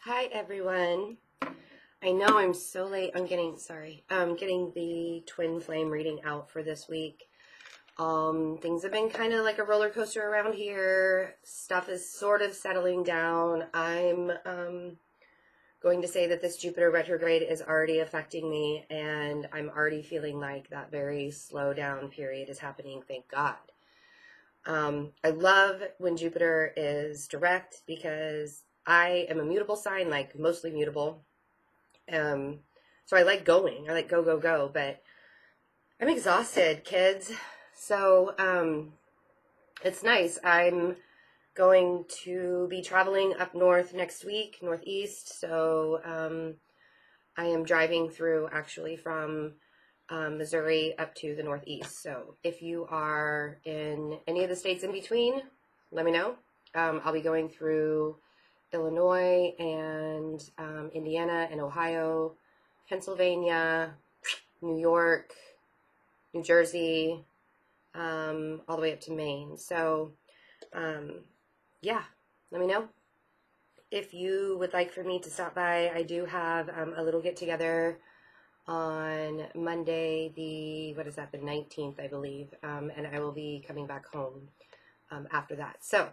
Hi everyone. I know I'm so late on getting the twin flame reading out for this week. Things have been kind of like a roller coaster around here. Stuff is sort of settling down. I'm going to say that this Jupiter retrograde is already affecting me, and I'm already feeling like that very slow down period is happening, thank God. I love when Jupiter is direct because I am a mutable sign, like mostly mutable. So I like going. I like go, go, go, but I'm exhausted, kids. So it's nice. I'm going to be traveling up north next week, northeast. So I am driving through actually from Missouri up to the northeast. So if you are in any of the states in between, let me know. I'll be going through Illinois and Indiana and Ohio, Pennsylvania, New York, New Jersey, all the way up to Maine. So, yeah, let me know. If you would like for me to stop by, I do have a little get-together on Monday, the 19th, I believe, and I will be coming back home after that. So,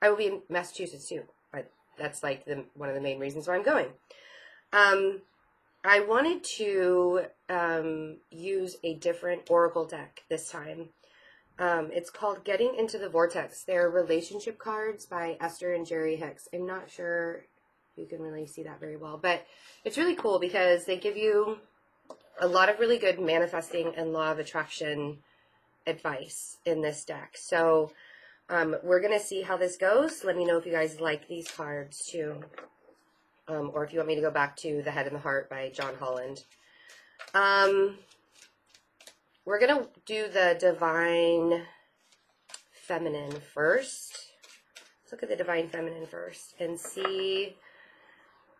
I will be in Massachusetts too, but that's like one of the main reasons why I'm going. I wanted to use a different oracle deck this time. It's called Getting into the Vortex. They're relationship cards by Esther and Jerry Hicks. I'm not sure you can really see that very well, but it's really cool because they give you a lot of really good manifesting and law of attraction advice in this deck. So we're going to see how this goes. Let me know if you guys like these cards too. Or if you want me to go back to The Head and the Heart by John Holland. We're going to do the Divine Feminine first. Let's look at the Divine Feminine first and see.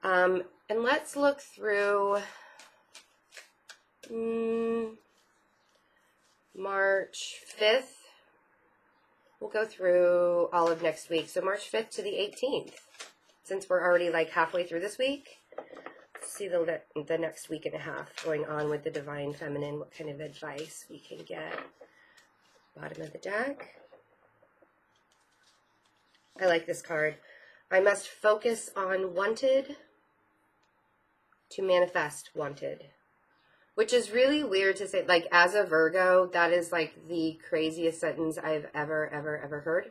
And let's look through March 5th. We'll go through all of next week. So March 5th to the 18th. Since we're already like halfway through this week, let's see the next week and a half going on with the Divine Feminine, what kind of advice we can get. Bottom of the deck. I like this card. I must focus on wanted to manifest wanted. Which is really weird to say. Like, as a Virgo, that is like the craziest sentence I've ever heard.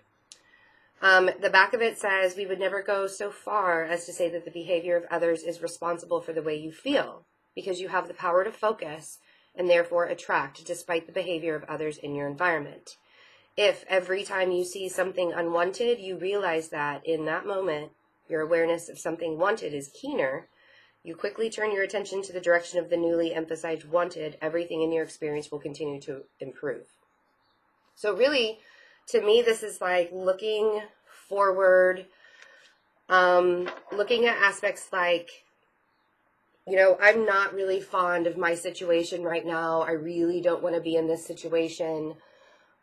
The back of it says, we would never go so far as to say that the behavior of others is responsible for the way you feel, because you have the power to focus and therefore attract despite the behavior of others in your environment. If every time you see something unwanted, you realize that in that moment, your awareness of something wanted is keener, you quickly turn your attention to the direction of the newly emphasized wanted, everything in your experience will continue to improve. So really, to me, this is like looking forward, looking at aspects like, you know, I'm not really fond of my situation right now. I really don't want to be in this situation.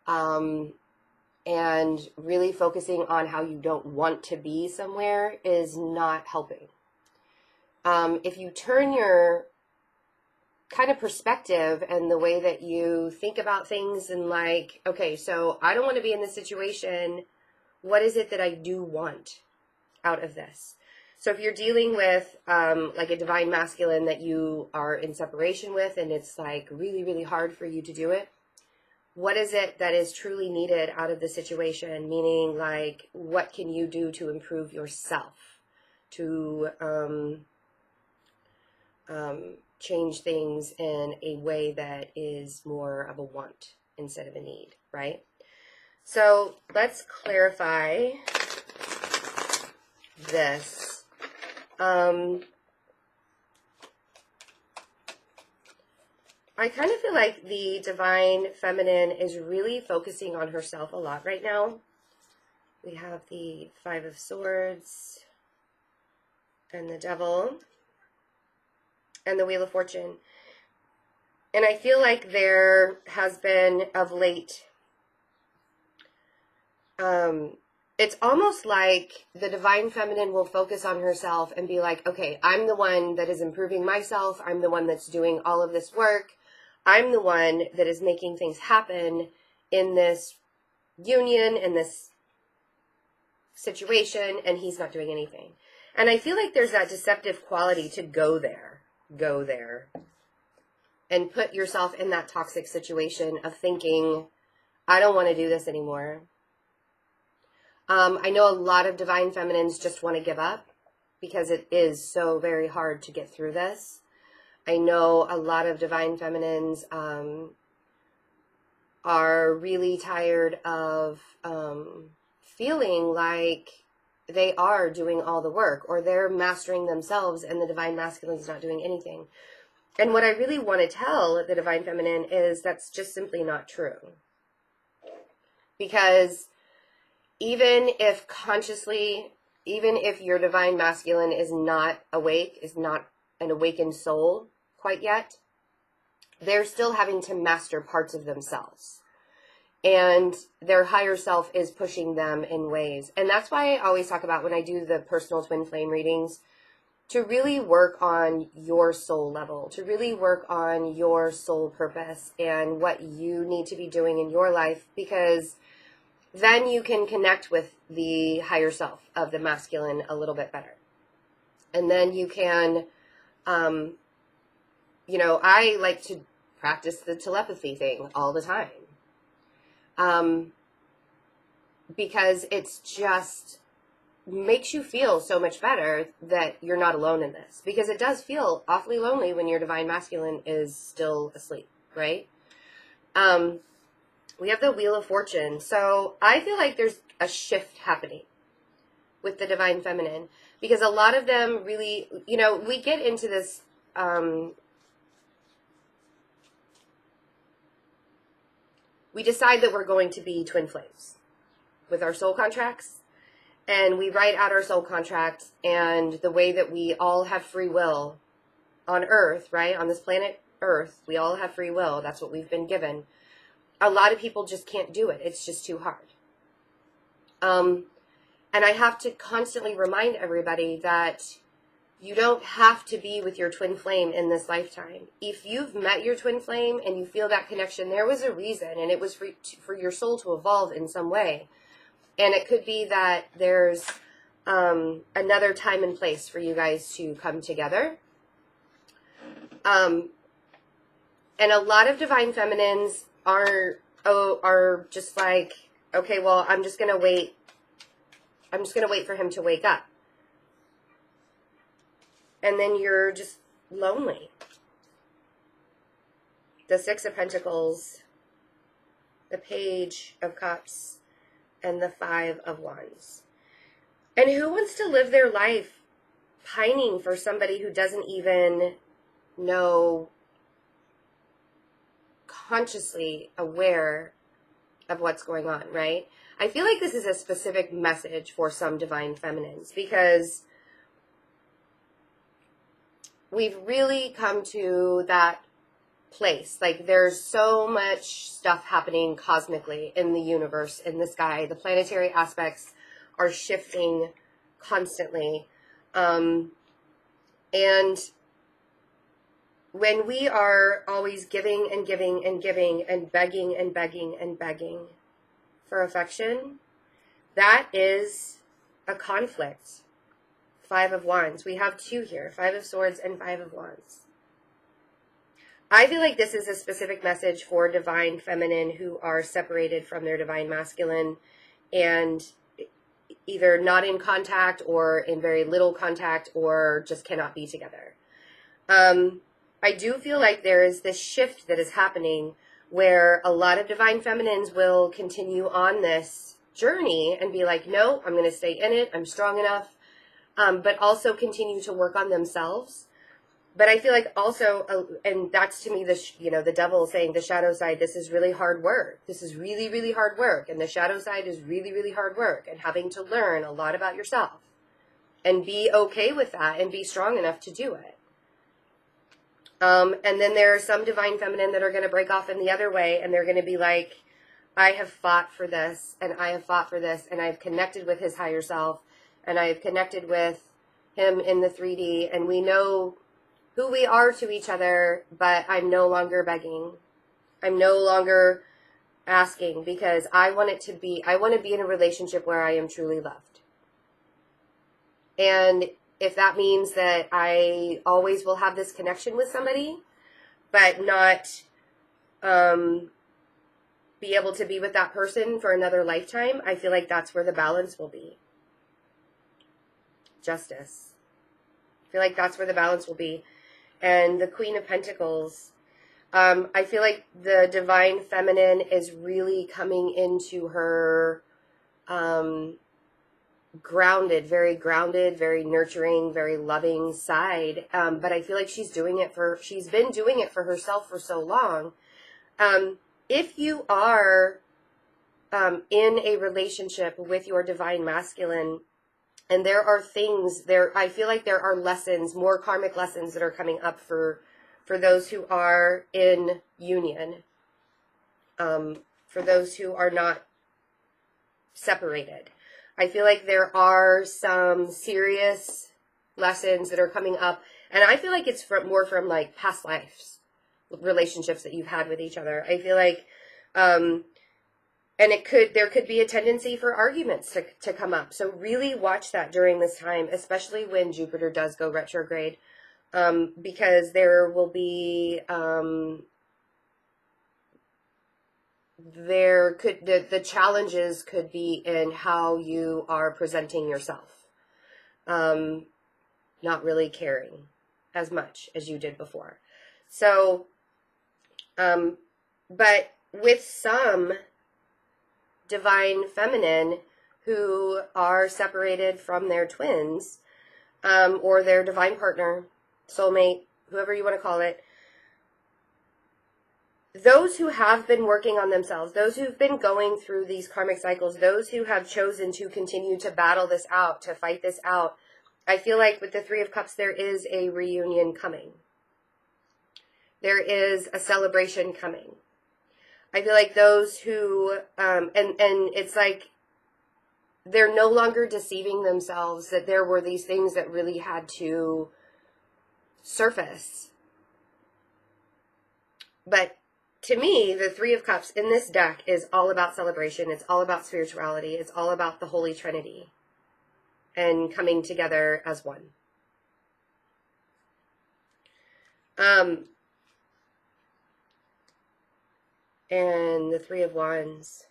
And really focusing on how you don't want to be somewhere is not helping. If you turn your kind of perspective and the way that you think about things and like, okay, so I don't want to be in this situation. What is it that I do want out of this? So if you're dealing with like a divine masculine that you are in separation with and it's like really, really hard for you to do it, what is it that is truly needed out of the situation? Meaning like, what can you do to improve yourself? To change things in a way that is more of a want instead of a need, right? So let's clarify this. I kind of feel like the Divine Feminine is really focusing on herself a lot right now. We have the Five of Swords and the Devil and the Wheel of Fortune. And I feel like there has been of late it's almost like the divine feminine will focus on herself and be like, okay, I'm the one that is improving myself. I'm the one that's doing all of this work. I'm the one that is making things happen in this union, in this situation, and he's not doing anything. And I feel like there's that deceptive quality to go there, and put yourself in that toxic situation of thinking, I don't want to do this anymore. I know a lot of divine feminines just want to give up because it is so very hard to get through this. I know a lot of divine feminines are really tired of feeling like they are doing all the work, or they're mastering themselves and the divine masculine is not doing anything. And what I really want to tell the divine feminine is that's just simply not true. Because even if consciously, even if your divine masculine is not awake, is not an awakened soul quite yet, they're still having to master parts of themselves. And their higher self is pushing them in ways. And that's why I always talk about when I do the personal twin flame readings, to really work on your soul level, to really work on your soul purpose and what you need to be doing in your life, because then you can connect with the higher self of the masculine a little bit better. And then you can, I like to practice the telepathy thing all the time. Because it's just makes you feel so much better that you're not alone in this. Because it does feel awfully lonely when your divine masculine is still asleep, right? We have the Wheel of Fortune. So I feel like there's a shift happening with the divine feminine, because a lot of them really, we get into this, we decide that we're going to be twin flames with our soul contracts, and we write out our soul contracts, and the way that we all have free will on Earth, right? On this planet Earth, we all have free will. That's what we've been given. A lot of people just can't do it. It's just too hard. And I have to constantly remind everybody that you don't have to be with your twin flame in this lifetime. If you've met your twin flame and you feel that connection, there was a reason, and it was for your soul to evolve in some way. And it could be that there's another time and place for you guys to come together. And a lot of divine feminines are just like, okay, well, I'm just going to wait. I'm just going to wait for him to wake up. And then you're just lonely. The Six of Pentacles, the Page of Cups, and the Five of Wands. And who wants to live their life pining for somebody who doesn't even know, consciously aware of what's going on, right? I feel like this is a specific message for some divine feminines, because we've really come to that place. Like, there's so much stuff happening cosmically in the universe, in the sky. The planetary aspects are shifting constantly. And when we are always giving and giving and giving and begging and begging and begging for affection, that is a conflict. Five of Wands. We have two here. Five of Swords and Five of Wands. I feel like this is a specific message for divine feminine who are separated from their divine masculine and either not in contact or in very little contact or just cannot be together. I do feel like there is this shift that is happening where a lot of divine feminines will continue on this journey and be like, no, I'm going to stay in it. I'm strong enough. But also continue to work on themselves. But I feel like also, and that's to me, the devil saying the shadow side, this is really hard work. This is really, really hard work. And the shadow side is really, really hard work, and having to learn a lot about yourself and be okay with that and be strong enough to do it. And then there are some divine feminine that are going to break off in the other way, and they're going to be like, I have fought for this, and I have fought for this, and I've connected with his higher self, and I've connected with him in the 3D, and we know who we are to each other, but I'm no longer begging. I'm no longer asking, because I want to be in a relationship where I am truly loved. And if that means that I always will have this connection with somebody, but not be able to be with that person for another lifetime, I feel like that's where the balance will be. Justice. I feel like that's where the balance will be. And the Queen of Pentacles, I feel like the divine feminine is really coming into her grounded, very nurturing, very loving side. But I feel like she's been doing it for herself for so long. If you are in a relationship with your divine masculine, and there are things there, I feel like there are lessons, more karmic lessons that are coming up for those who are in union, for those who are not separated. I feel like there are some serious lessons that are coming up, and I feel like it's more from like past lives, relationships that you've had with each other. I feel like, and there could be a tendency for arguments to come up. So really watch that during this time, especially when Jupiter does go retrograde, because there will be, the challenges could be in how you are presenting yourself, not really caring as much as you did before. So, but with some divine feminine who are separated from their twins, or their divine partner, soulmate, whoever you want to call it, those who have been working on themselves, those who've been going through these karmic cycles, those who have chosen to continue to battle this out, to fight this out, I feel like with the Three of Cups, there is a reunion coming. There is a celebration coming. I feel like those who, and it's like they're no longer deceiving themselves that there were these things that really had to surface. But to me, the Three of Cups in this deck is all about celebration. It's all about spirituality. It's all about the Holy Trinity and coming together as one. And the Three of Wands.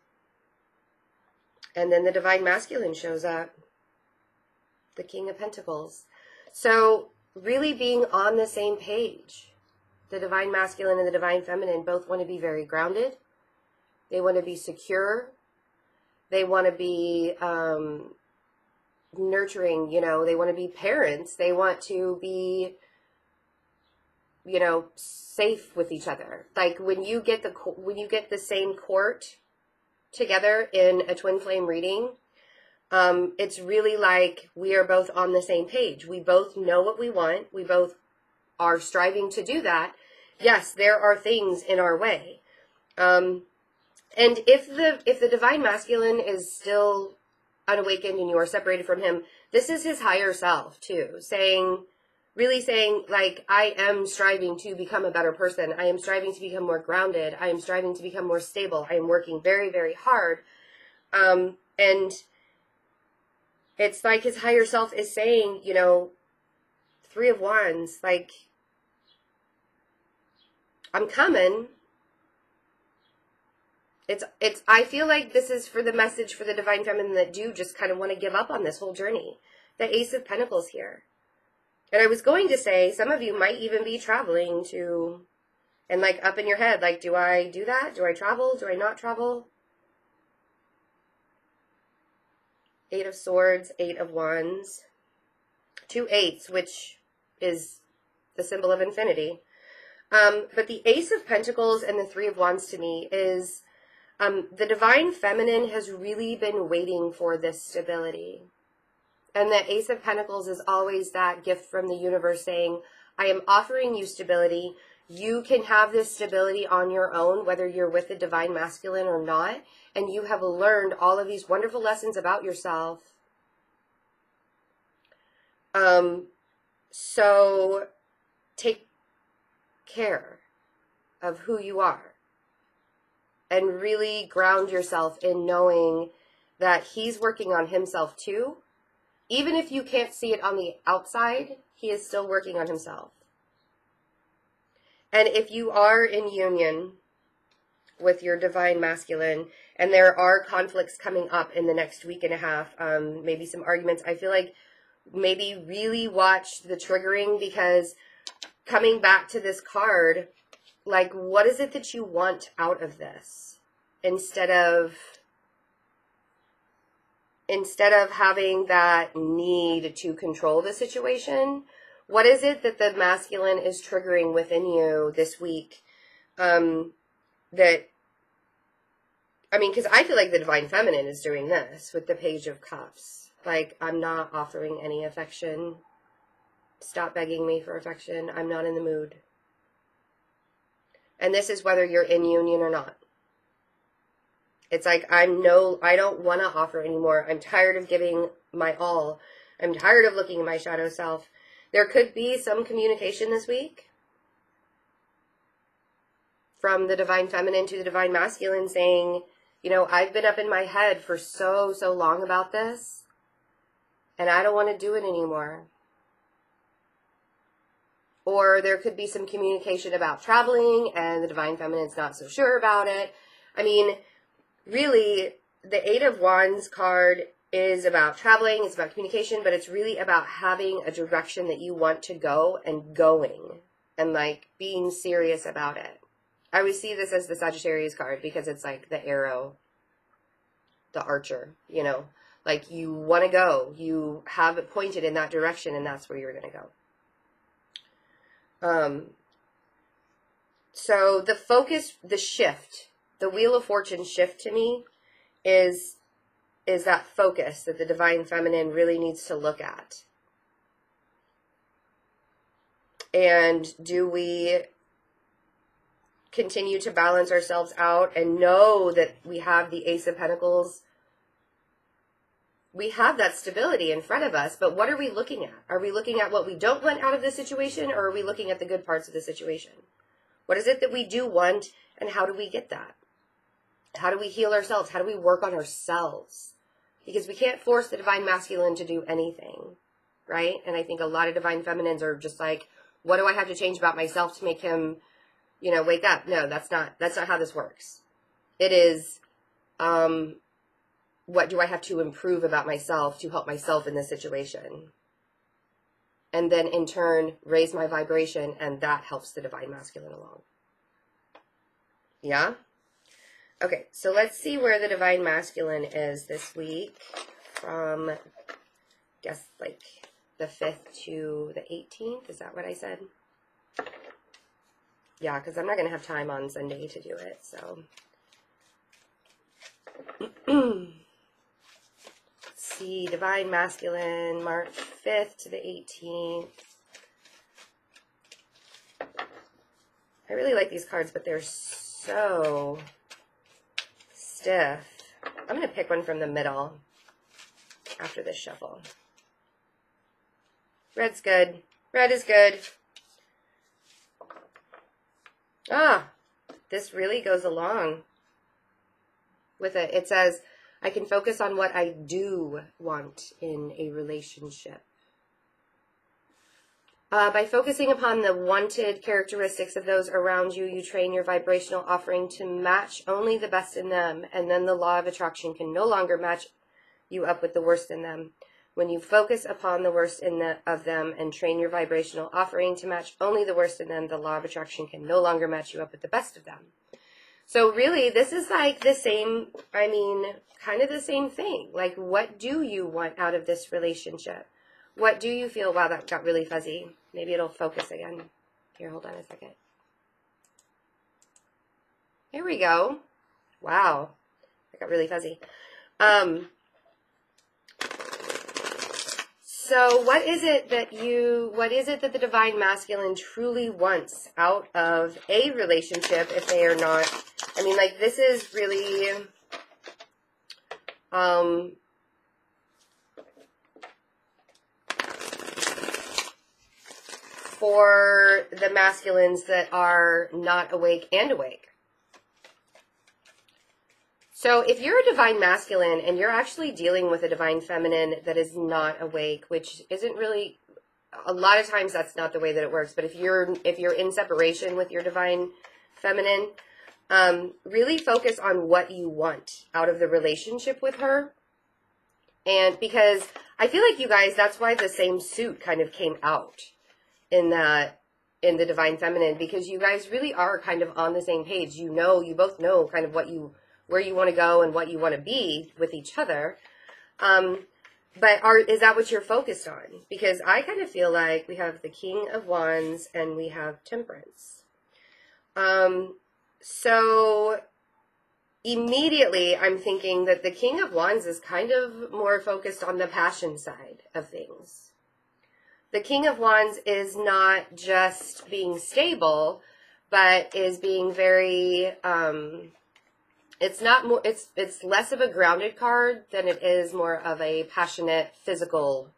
And then the Divine Masculine shows up. The King of Pentacles. So really being on the same page. The Divine Masculine and the Divine Feminine both want to be very grounded. They want to be secure. They want to be nurturing, you know. They want to be parents. They want to be, you know, safe with each other. Like when you get the same court together in a twin flame reading, it's really like we are both on the same page. We both know what we want. We both are striving to do that. Yes, there are things in our way. And if the Divine Masculine is still unawakened and you are separated from him, this is his higher self too, really saying, like, I am striving to become a better person. I am striving to become more grounded. I am striving to become more stable. I am working very, very hard. And it's like his higher self is saying, you know, Three of Wands, like, I'm coming. I feel like this is for the message for the Divine Feminine that do just kind of want to give up on this whole journey. The Ace of Pentacles here. And I was going to say, some of you might even be traveling to, and like up in your head, like, do I do that? Do I travel? Do I not travel? Eight of Swords, Eight of Wands. 2 8s, which is the symbol of infinity. But the Ace of Pentacles and the Three of Wands to me is, the Divine Feminine has really been waiting for this stability. And the Ace of Pentacles is always that gift from the universe saying, I am offering you stability. You can have this stability on your own, whether you're with the divine masculine or not, and you have learned all of these wonderful lessons about yourself. So take care of who you are and really ground yourself in knowing that he's working on himself too. Even if you can't see it on the outside, he is still working on himself. And if you are in union with your divine masculine, and there are conflicts coming up in the next week and a half, maybe some arguments, I feel like maybe really watch the triggering, because coming back to this card, like, what is it that you want out of this? Instead of having that need to control the situation, what is it that the masculine is triggering within you this week? Because I feel like the divine feminine is doing this with the Page of Cups. Like, I'm not offering any affection. Stop begging me for affection. I'm not in the mood. And this is whether you're in union or not. It's like, I don't want to offer anymore. I'm tired of giving my all. I'm tired of looking at my shadow self. There could be some communication this week from the divine feminine to the divine masculine saying, you know, I've been up in my head for so long about this, and I don't want to do it anymore. Or there could be some communication about traveling, and the divine feminine's not so sure about it. I mean, really, the Eight of Wands card is about traveling, it's about communication, but it's really about having a direction that you want to go and going, and like being serious about it. I always see this as the Sagittarius card because it's like the arrow, the archer, you know, like you want to go, you have it pointed in that direction, and that's where you're going to go. So the focus, the shift, the Wheel of Fortune shift to me is that focus that the divine feminine really needs to look at. And do we continue to balance ourselves out and know that we have the Ace of Pentacles? We have that stability in front of us, but what are we looking at? Are we looking at what we don't want out of the situation, or are we looking at the good parts of the situation? What is it that we do want, and how do we get that? How do we heal ourselves? How do we work on ourselves? Because we can't force the divine masculine to do anything, right? And I think a lot of divine feminines are just like, what do I have to change about myself to make him, you know, wake up? No, that's not how this works. It is, what do I have to improve about myself to help myself in this situation? And then in turn, raise my vibration, and that helps the divine masculine along. Yeah? Okay, so let's see where the divine masculine is this week from, I guess, like the 5th to the 18th. Is that what I said? Yeah, because I'm not going to have time on Sunday to do it, so. Let's see, divine masculine, March 5th to the 18th. I really like these cards, but they're so stiff. I'm going to pick one from the middle after this shuffle. Red's good. Red is good. Ah, this really goes along with it. It says, I can focus on what I do want in a relationship. By focusing upon the wanted characteristics of those around you, you train your vibrational offering to match only the best in them, and then the law of attraction can no longer match you up with the worst in them. When you focus upon the worst of them and train your vibrational offering to match only the worst in them, the law of attraction can no longer match you up with the best of them. So really, this is like the same, I mean, kind of the same thing. Like, what do you want out of this relationship? What do you feel? Wow, that got really fuzzy. Maybe it'll focus again. Here, hold on a second. Here we go. Wow, that got really fuzzy. So what is it that the divine masculine truly wants out of a relationship if they are not, I mean, like, this is really, for the masculines that are not awake and awake. So if you're a divine masculine and you're actually dealing with a divine feminine that is not awake, which isn't really, a lot of times that's not the way that it works, but if you're in separation with your divine feminine, really focus on what you want out of the relationship with her. And because I feel like you guys, that's why the same suit kind of came out in the divine feminine, because you guys really are kind of on the same page. You both know kind of where you want to go and what you want to be with each other. But is that what you're focused on? Because I kind of feel like we have the King of Wands and we have Temperance. So immediately I'm thinking that the King of Wands is kind of more focused on the passion side of things. The King of Wands is not just being stable, but is being very, it's not more, it's less of a grounded card than it is more of a passionate physical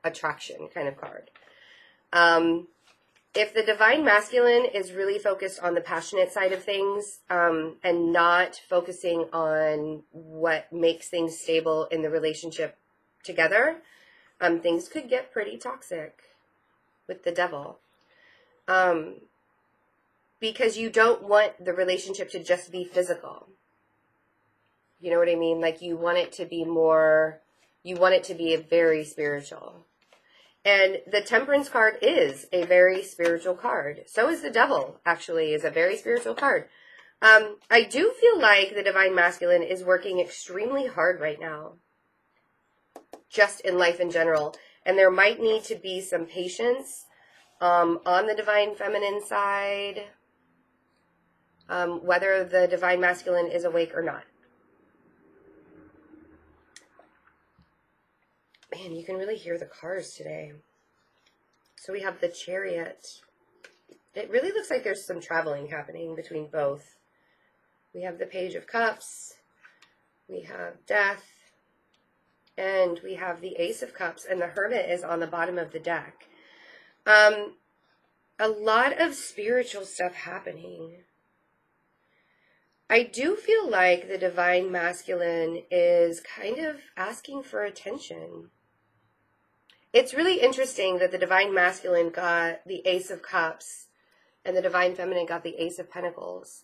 attraction kind of card. If the divine masculine is really focused on the passionate side of things, and not focusing on what makes things stable in the relationship together, things could get pretty toxic with the Devil. Because you don't want the relationship to just be physical. You know what I mean? Like, you want it to be very spiritual. And the Temperance card is a very spiritual card. So is the Devil, actually, is a very spiritual card. I do feel like the divine masculine is working extremely hard right now, just in life in general. And there might need to be some patience on the divine feminine side, whether the divine masculine is awake or not. Man, you can really hear the cars today. So we have the Chariot. It really looks like there's some traveling happening between both. We have the Page of Cups. We have Death. And we have the Ace of Cups. And the Hermit is on the bottom of the deck. A lot of spiritual stuff happening. I do feel like the divine masculine is kind of asking for attention. It's really interesting that the divine masculine got the Ace of Cups and the divine feminine got the Ace of Pentacles,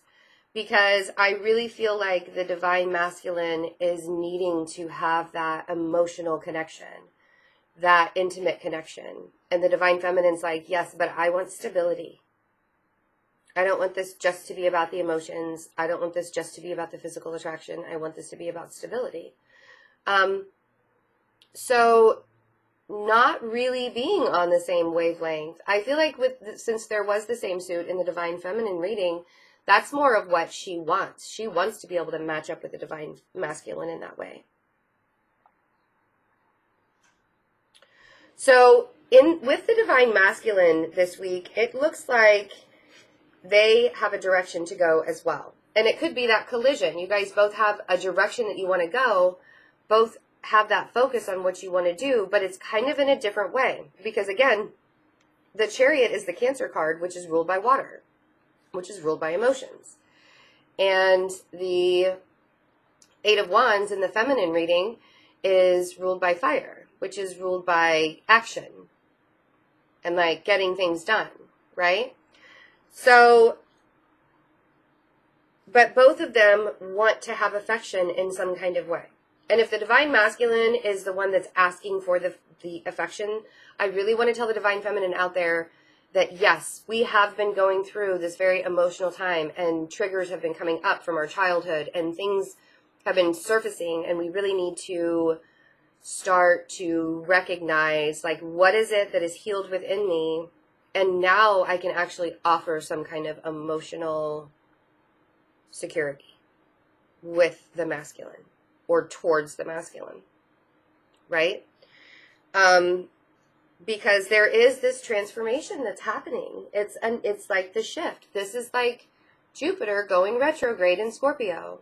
because I really feel like the divine masculine is needing to have that emotional connection, that intimate connection. And the divine feminine's like, yes, but I want stability. I don't want this just to be about the emotions. I don't want this just to be about the physical attraction. I want this to be about stability. So not really being on the same wavelength. I feel like since there was the same suit in the divine feminine reading, that's more of what she wants. She wants to be able to match up with the divine masculine in that way. So with the divine masculine this week, it looks like they have a direction to go as well. And it could be that collision. You guys both have a direction that you want to go, both have that focus on what you want to do, but it's kind of in a different way. Because again, the Chariot is the Cancer card, which is ruled by water, which is ruled by emotions. And the Eight of Wands in the feminine reading is ruled by fire, which is ruled by action and like getting things done, right? So, but both of them want to have affection in some kind of way. And if the divine masculine is the one that's asking for the affection, I really want to tell the divine feminine out there that yes, we have been going through this very emotional time and triggers have been coming up from our childhood and things have been surfacing, and we really need to start to recognize, like, what is it that is healed within me? And now I can actually offer some kind of emotional security with the masculine or towards the masculine, right? because there is this transformation that's happening. It's like the shift. This is like Jupiter going retrograde in Scorpio.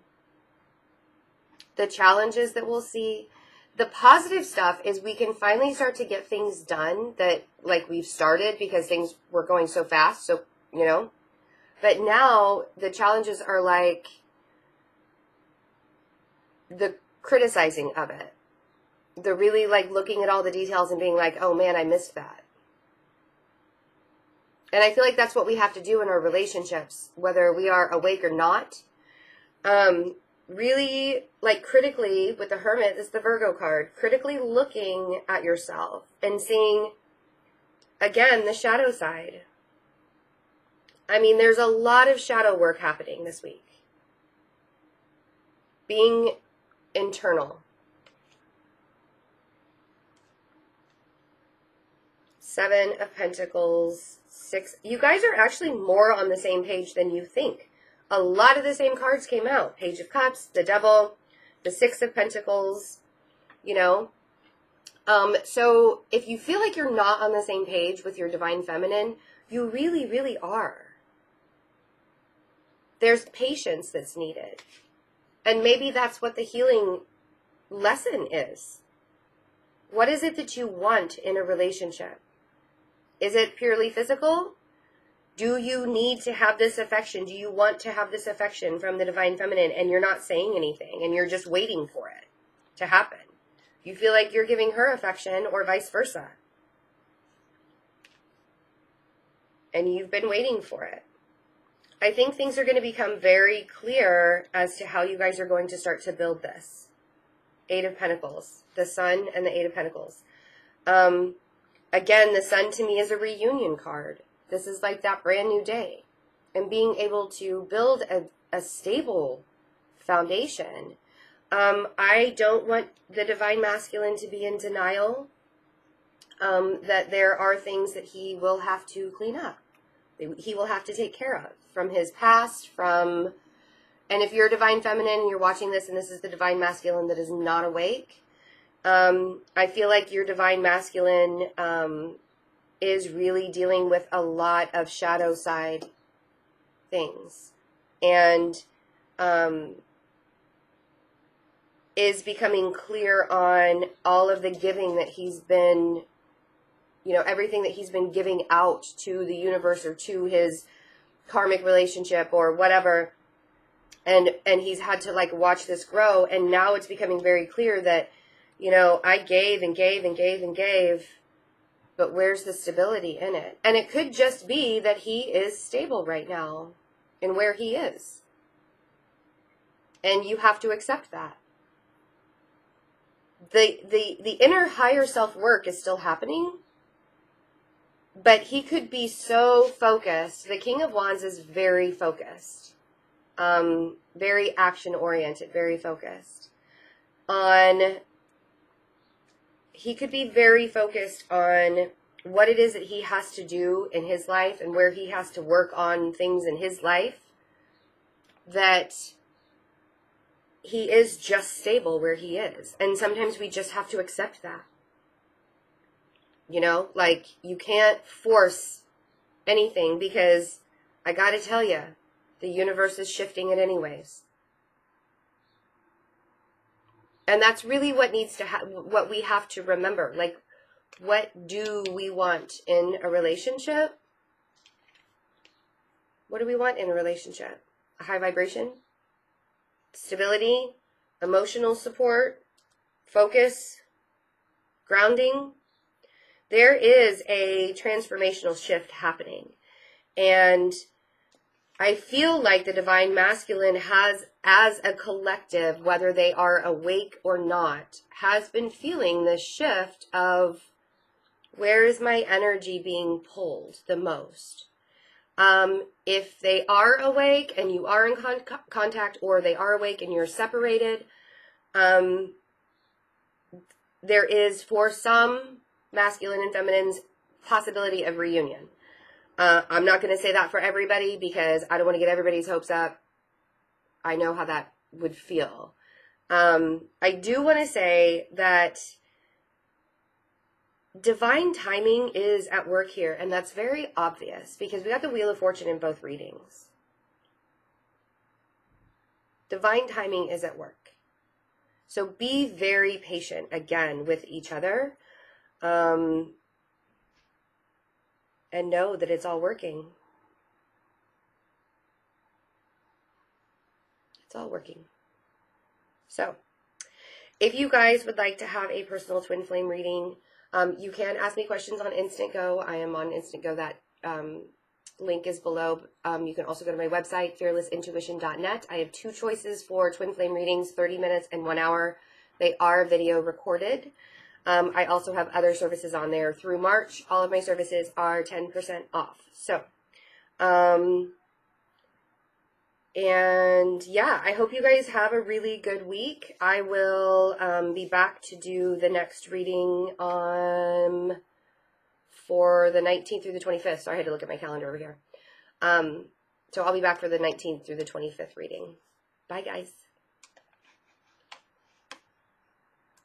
The challenges that we'll see. The positive stuff is we can finally start to get things done that like we've started because things were going so fast. So, you know, but now the challenges are like the criticizing of it. The really like looking at all the details and being like, oh man, I missed that. And I feel like that's what we have to do in our relationships, whether we are awake or not. Really, like critically, with the Hermit, this is the Virgo card, critically looking at yourself and seeing, again, the shadow side. I mean, there's a lot of shadow work happening this week. Being internal. 7 of Pentacles, 6. You guys are actually more on the same page than you think. A lot of the same cards came out. Page of Cups, the Devil, the 6 of Pentacles, you know. So if you feel like you're not on the same page with your Divine Feminine, you really, really are. There's patience that's needed. And maybe that's what the healing lesson is. What is it that you want in a relationship? Is it purely physical? Do you need to have this affection? Do you want to have this affection from the Divine Feminine and you're not saying anything and you're just waiting for it to happen? You feel like you're giving her affection or vice versa. And you've been waiting for it. I think things are going to become very clear as to how you guys are going to start to build this. 8 of Pentacles, the Sun and the 8 of Pentacles. Again, the Sun to me is a reunion card. This is like that brand new day. And being able to build a stable foundation. I don't want the Divine Masculine to be in denial that there are things that he will have to clean up. He will have to take care of from his past, and if you're a Divine Feminine and you're watching this and this is the Divine Masculine that is not awake, I feel like your Divine Masculine is really dealing with a lot of shadow side things and is becoming clear on all of the giving that he's been, you know, everything that he's been giving out to the universe or to his karmic relationship or whatever. And he's had to like watch this grow. And now it's becoming very clear that, you know, I gave and gave and gave and gave, but where's the stability in it? And it could just be that he is stable right now in where he is. And you have to accept that. The inner higher self work is still happening, but he could be so focused. The King of Wands is very focused, very action oriented, very focused on. He could be very focused on what it is that he has to do in his life and where he has to work on things in his life, that he is just stable where he is. And sometimes we just have to accept that. You know, like you can't force anything because I got to tell you, the universe is shifting it anyways. And that's really what needs to what we have to remember. Like, what do we want in a relationship? What do we want in a relationship? A high vibration, stability, emotional support, focus, grounding. There is a transformational shift happening. And I feel like the Divine Masculine has, as a collective, whether they are awake or not, has been feeling this shift of where is my energy being pulled the most. If they are awake and you are in contact, or they are awake and you're separated, there is, for some masculine and feminines, possibility of reunion. I'm not going to say that for everybody because I don't want to get everybody's hopes up. I know how that would feel. I do want to say that divine timing is at work here, and that's very obvious because we got the Wheel of Fortune in both readings. Divine timing is at work. So be very patient, again, with each other, and know that it's all working. It's all working. So, if you guys would like to have a personal twin flame reading, you can ask me questions on InstantGo. I am on InstantGo. That link is below. You can also go to my website, fearlessintuition.net. I have 2 choices for twin flame readings, 30 minutes and 1 hour. They are video recorded. I also have other services on there. Through March, all of my services are 10% off. So, and yeah, I hope you guys have a really good week. I will be back to do the next reading on for the 19th through the 25th. So I had to look at my calendar over here. So I'll be back for the 19th through the 25th reading. Bye, guys.